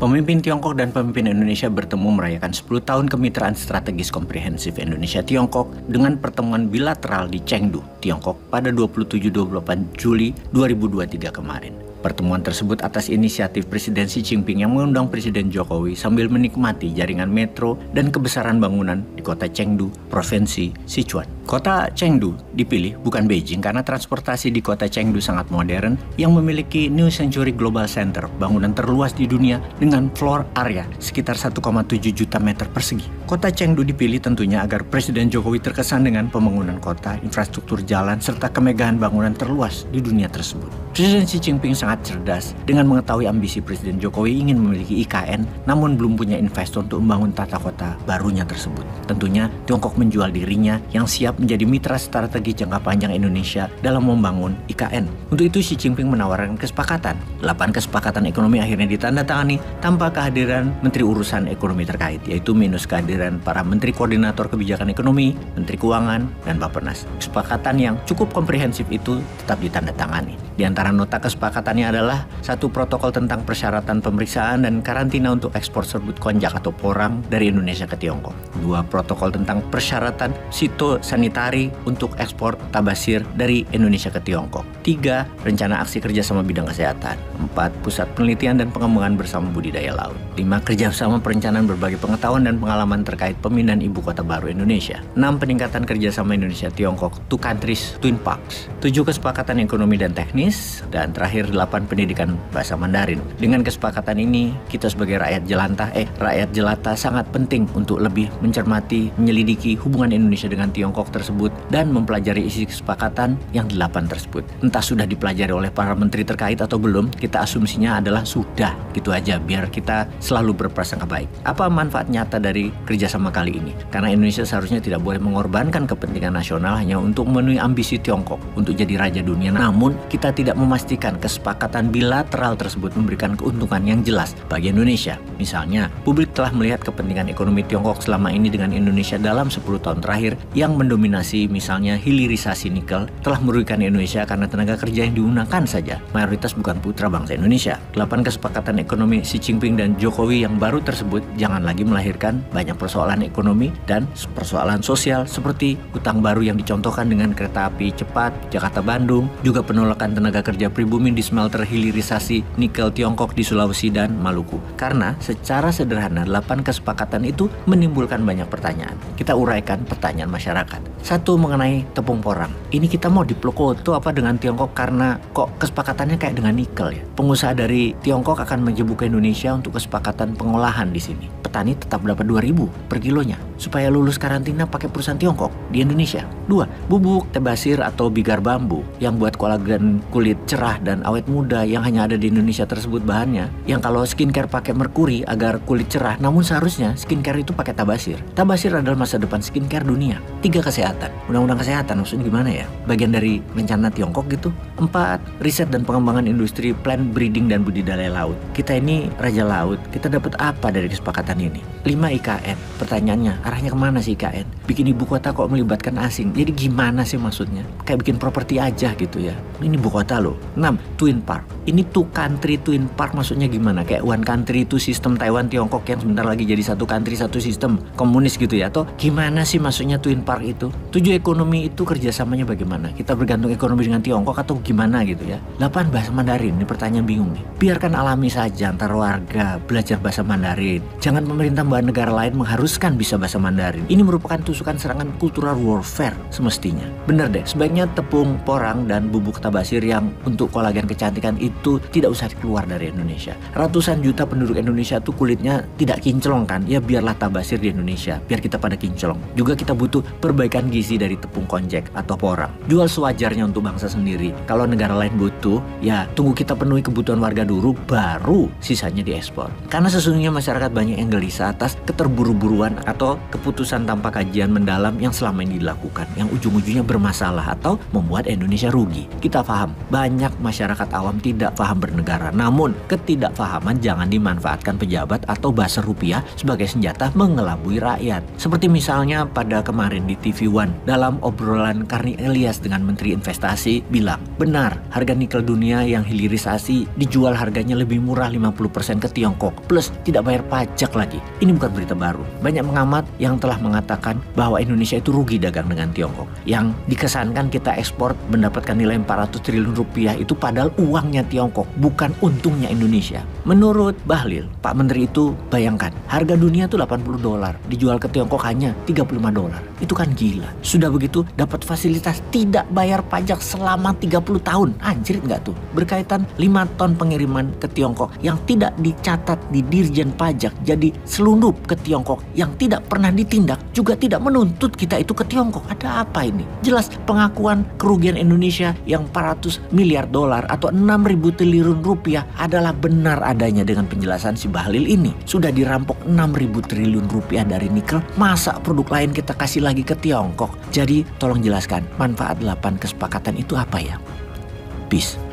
Pemimpin Tiongkok dan pemimpin Indonesia bertemu merayakan 10 tahun kemitraan strategis komprehensif Indonesia-Tiongkok dengan pertemuan bilateral di Chengdu, Tiongkok pada 27-28 Juli 2023 kemarin. Pertemuan tersebut atas inisiatif Presiden Xi Jinping yang mengundang Presiden Jokowi sambil menikmati jaringan metro dan kebesaran bangunan di kota Chengdu, Provinsi Sichuan. Kota Chengdu dipilih bukan Beijing karena transportasi di kota Chengdu sangat modern yang memiliki New Century Global Center, bangunan terluas di dunia dengan floor area sekitar 1,7 juta meter persegi. Kota Chengdu dipilih tentunya agar Presiden Jokowi terkesan dengan pembangunan kota, infrastruktur jalan, serta kemegahan bangunan terluas di dunia tersebut. Presiden Xi Jinping sangat cerdas dengan mengetahui ambisi Presiden Jokowi ingin memiliki IKN namun belum punya investor untuk membangun tata kota barunya tersebut. Tentunya Tiongkok menjual dirinya yang siap menjadi mitra strategi jangka panjang Indonesia dalam membangun IKN. Untuk itu Xi Jinping menawarkan kesepakatan. 8 kesepakatan ekonomi akhirnya ditandatangani tanpa kehadiran Menteri Urusan Ekonomi terkait, yaitu minus kehadiran para Menteri Koordinator Kebijakan Ekonomi, Menteri Keuangan, dan Bappenas. Kesepakatan yang cukup komprehensif itu tetap ditandatangani. Di antara nota kesepakatannya adalah satu protokol tentang persyaratan pemeriksaan dan karantina untuk ekspor serbuk konjak atau porang dari Indonesia ke Tiongkok. 2 protokol tentang persyaratan fitosanitari untuk ekspor tabasir dari Indonesia ke Tiongkok. 3 rencana aksi kerjasama bidang kesehatan. 4 pusat penelitian dan pengembangan bersama budidaya laut. 5 kerjasama perencanaan berbagai pengetahuan dan pengalaman terkait pemindahan ibu kota baru Indonesia. 6 peningkatan kerjasama Indonesia-Tiongkok Two Countries Twin Parks. 7 kesepakatan ekonomi dan teknis. Dan terakhir 8 pendidikan bahasa Mandarin. Dengan kesepakatan ini, kita sebagai rakyat jelata sangat penting untuk lebih mencermati, menyelidiki hubungan Indonesia dengan Tiongkok tersebut dan mempelajari isi kesepakatan yang 8 tersebut. Entah sudah dipelajari oleh para menteri terkait atau belum, kita asumsinya adalah sudah, gitu aja, biar kita selalu berprasangka baik. Apa manfaat nyata dari kerjasama kali ini? Karena Indonesia seharusnya tidak boleh mengorbankan kepentingan nasional hanya untuk memenuhi ambisi Tiongkok untuk jadi raja dunia. Namun, kita tidak memastikan kesepakatan bilateral tersebut memberikan keuntungan yang jelas bagi Indonesia. Misalnya, publik telah melihat kepentingan ekonomi Tiongkok selama ini dengan Indonesia dalam 10 tahun terakhir yang mendominasi misalnya hilirisasi nikel telah merugikan Indonesia karena tenaga kerja yang digunakan saja mayoritas bukan putra bangsa Indonesia. 8 kesepakatan ekonomi Xi Jinping dan Jokowi yang baru tersebut jangan lagi melahirkan banyak persoalan ekonomi dan persoalan sosial seperti utang baru yang dicontohkan dengan kereta api cepat Jakarta-Bandung, juga penolakan tenaga kerja pribumi di smelter hilirisasi nikel Tiongkok di Sulawesi dan Maluku. Karena secara sederhana 8 kesepakatan itu menimbulkan banyak pertanyaan. Kita uraikan pertanyaan masyarakat. 1 mengenai tepung porang. Ini kita mau diplokoto apa dengan Tiongkok karena kok kesepakatannya kayak dengan nikel ya. Pengusaha dari Tiongkok akan menjebuk ke Indonesia untuk kesepakatan pengolahan di sini. Petani tetap dapat 2.000 per kilonya supaya lulus karantina pakai perusahaan Tiongkok di Indonesia. 2, bubuk tabasir atau bigar bambu yang buat kolagen kulit cerah dan awet muda yang hanya ada di Indonesia tersebut bahannya yang kalau skincare pakai merkuri agar kulit cerah, namun seharusnya skincare itu pakai tabasir. Tabasir adalah masa depan skincare dunia. 3 kesehatan. Undang-undang kesehatan maksudnya gimana ya? Bagian dari rencana Tiongkok gitu. 4 riset dan pengembangan industri plant breeding dan budidaya laut. Kita ini raja laut, kita dapat apa dari kesepakatan ini? 5 IKN. Pertanyaannya, arahnya kemana sih IKN? Bikin ibu kota kok melibatkan asing? Jadi gimana sih maksudnya? Kayak bikin properti aja gitu ya. Ini ibu kota loh. 6 Twin Park. Ini Two Country Twin Park maksudnya gimana? Kayak one country itu sistem Taiwan Tiongkok yang sebentar lagi jadi satu country satu sistem komunis gitu ya? Atau gimana sih maksudnya Twin Park itu? 7 ekonomi itu kerjasamanya bagaimana? Kita bergantung ekonomi dengan Tiongkok atau gimana gitu ya? 8 bahasa Mandarin. Ini pertanyaan bingung nih. Biarkan alami saja antar warga belajar bahasa Mandarin. Jangan pemerintah bahwa negara lain mengharuskan bisa bahasa Mandarin. Ini merupakan tusukan serangan cultural warfare semestinya. Bener deh, sebaiknya tepung porang dan bubuk tabasir yang untuk kolagen kecantikan itu tidak usah keluar dari Indonesia. Ratusan juta penduduk Indonesia tuh kulitnya tidak kinclong kan? Ya biarlah tabasir di Indonesia, biar kita pada kinclong. Juga kita butuh perbaikan gizi dari tepung konjak atau porang. Jual sewajarnya untuk bangsa sendiri. Kalau negara lain butuh, ya tunggu kita penuhi kebutuhan warga dulu, baru sisanya diekspor. Karena sesungguhnya masyarakat banyak yang gelisah atas keterburu-buruan atau keputusan tanpa kajian mendalam yang selama ini dilakukan, yang ujung-ujungnya bermasalah atau membuat Indonesia rugi. Kita paham, banyak masyarakat awam tidak paham bernegara, namun ketidakpahaman jangan dimanfaatkan pejabat atau buzzer rupiah sebagai senjata mengelabui rakyat. Seperti misalnya pada kemarin di TV One, dalam obrolan Karni Elias dengan Menteri Investasi bilang, benar harga nikel dunia yang hilirisasi dijual harganya lebih murah 50% ke Tiongkok, plus tidak bayar pajak lagi. Ini bukan berita baru. Banyak pengamat yang telah mengatakan bahwa Indonesia itu rugi dagang dengan Tiongkok. Yang dikesankan kita ekspor mendapatkan nilai 400 triliun rupiah itu padahal uangnya Tiongkok, bukan untungnya Indonesia. Menurut Bahlil, Pak Menteri itu bayangkan, harga dunia itu $80, dijual ke Tiongkok hanya $35. Itu kan gila. Sudah begitu dapat fasilitas tidak bayar pajak selama 30 tahun. Anjir nggak tuh? Berkaitan 5 ton pengiriman ke Tiongkok yang tidak dicatat di Dirjen Pajak jadi selundup ke Tiongkok yang tidak pernah ditindak, juga tidak menuntut kita itu ke Tiongkok. Ada apa ini? Jelas pengakuan kerugian Indonesia yang $400 miliar atau 6.000 triliun rupiah adalah benar adanya dengan penjelasan si Bahlil ini. Sudah dirampok 6.000 triliun rupiah dari nikel, masa produk lain kita kasih lagi ke Tiongkok? Jadi tolong jelaskan manfaat 8 kesepakatan itu apa ya? Peace.